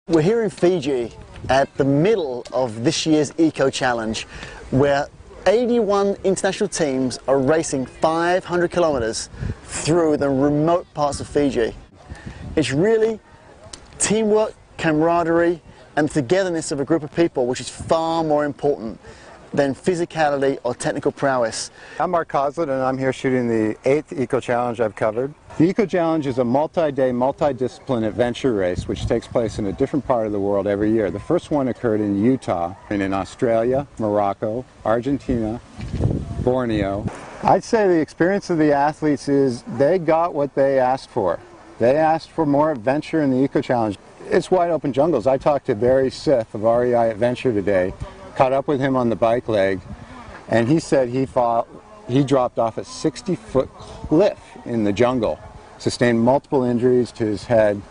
We're here in Fiji at the middle of this year's Eco Challenge, where 81 international teams are racing 500 kilometers through the remote parts of Fiji. It's really teamwork, camaraderie, and togetherness of a group of people, which is far more important than physicality or technical prowess. I'm Mark Coslett, and I'm here shooting the 8th Eco Challenge I've covered. The Eco Challenge is a multi-day, multi-discipline adventure race which takes place in a different part of the world every year. The first one occurred in Utah, and in Australia, Morocco, Argentina, Borneo. I'd say the experience of the athletes is they got what they asked for. They asked for more adventure in the Eco Challenge. It's wide open jungles. I talked to Barry Sith of REI Adventure today, caught up with him on the bike leg, and he said he dropped off a 60-foot cliff in the jungle, sustained multiple injuries to his head,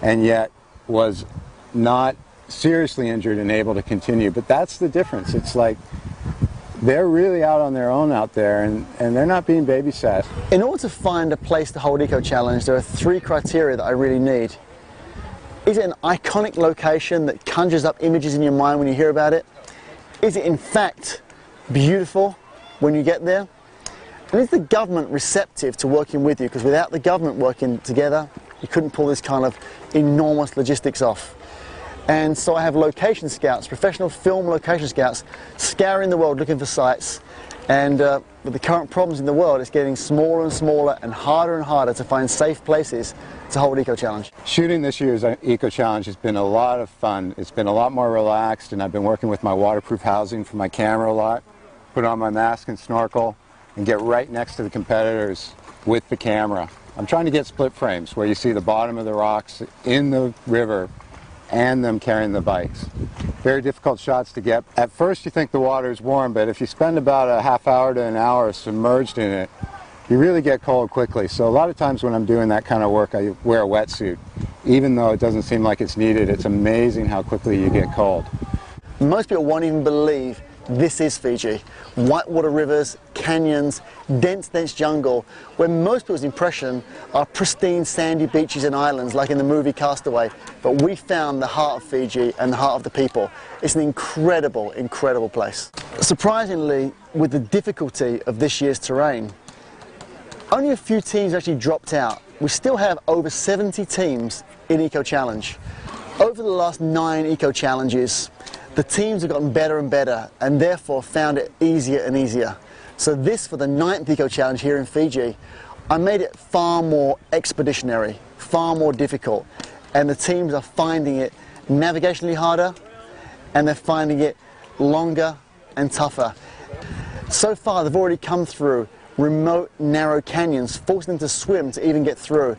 and yet was not seriously injured and able to continue. But that's the difference. It's like they're really out on their own out there, and they're not being babysat. In order to find a place to hold Eco Challenge, there are 3 criteria that I really need. Is it an iconic location that conjures up images in your mind when you hear about it? Is it in fact beautiful when you get there? And is the government receptive to working with you? Because without the government working together, you couldn't pull this kind of enormous logistics off. And so I have location scouts, professional film location scouts, scouring the world looking for sites. And with the current problems in the world, it's getting smaller and smaller and harder to find safe places to hold Eco Challenge. Shooting this year's Eco Challenge has been a lot of fun. It's been a lot more relaxed, and I've been working with my waterproof housing for my camera a lot, put on my mask and snorkel, and get right next to the competitors with the camera. I'm trying to get split frames where you see the bottom of the rocks in the river and them carrying the bikes. Very difficult shots to get. At first you think the water is warm, but if you spend about a half hour to an hour submerged in it, you really get cold quickly. So a lot of times when I'm doing that kind of work, I wear a wetsuit. Even though it doesn't seem like it's needed, it's amazing how quickly you get cold. Most people won't even believe this is Fiji. Whitewater rivers, canyons, dense jungle, where most people's impression are pristine sandy beaches and islands like in the movie Castaway. But we found the heart of Fiji and the heart of the people. It's an incredible, incredible place. Surprisingly, with the difficulty of this year's terrain, only a few teams actually dropped out. We still have over 70 teams in Eco Challenge. Over the last 9 Eco Challenges, the teams have gotten better and better, and therefore found it easier and easier. So this, for the 9th Eco Challenge here in Fiji, I made it far more expeditionary, far more difficult, and the teams are finding it navigationally harder, and they're finding it longer and tougher. So far, they've already come through remote, narrow canyons, forcing them to swim to even get through.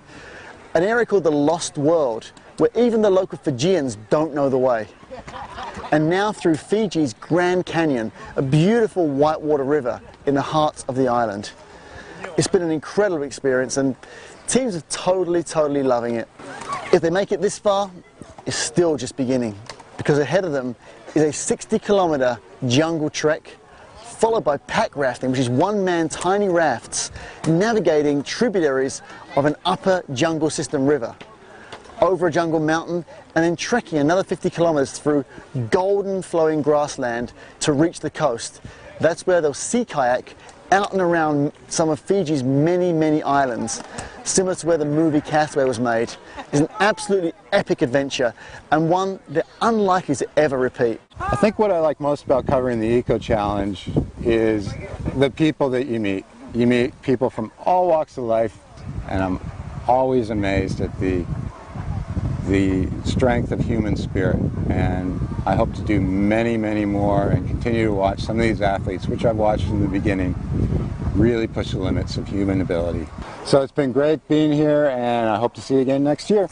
An area called the Lost World, where even the local Fijians don't know the way. And now through Fiji's Grand Canyon, a beautiful whitewater river in the heart of the island. It's been an incredible experience, and teams are totally loving it. If they make it this far, it's still just beginning, because ahead of them is a 60-kilometer jungle trek, followed by pack rafting, which is one-man tiny rafts navigating tributaries of an upper jungle system river, over a jungle mountain, and then trekking another 50 kilometers through golden flowing grassland to reach the coast. That's where they'll sea kayak out and around some of Fiji's many islands, similar to where the movie Castaway was made. It's an absolutely epic adventure, and one they're unlikely to ever repeat. I think what I like most about covering the Eco Challenge is the people that you meet. You meet people from all walks of life, and I'm always amazed at the strength of human spirit, and I hope to do many more and continue to watch some of these athletes, which I've watched from the beginning, really push the limits of human ability. So it's been great being here, and I hope to see you again next year.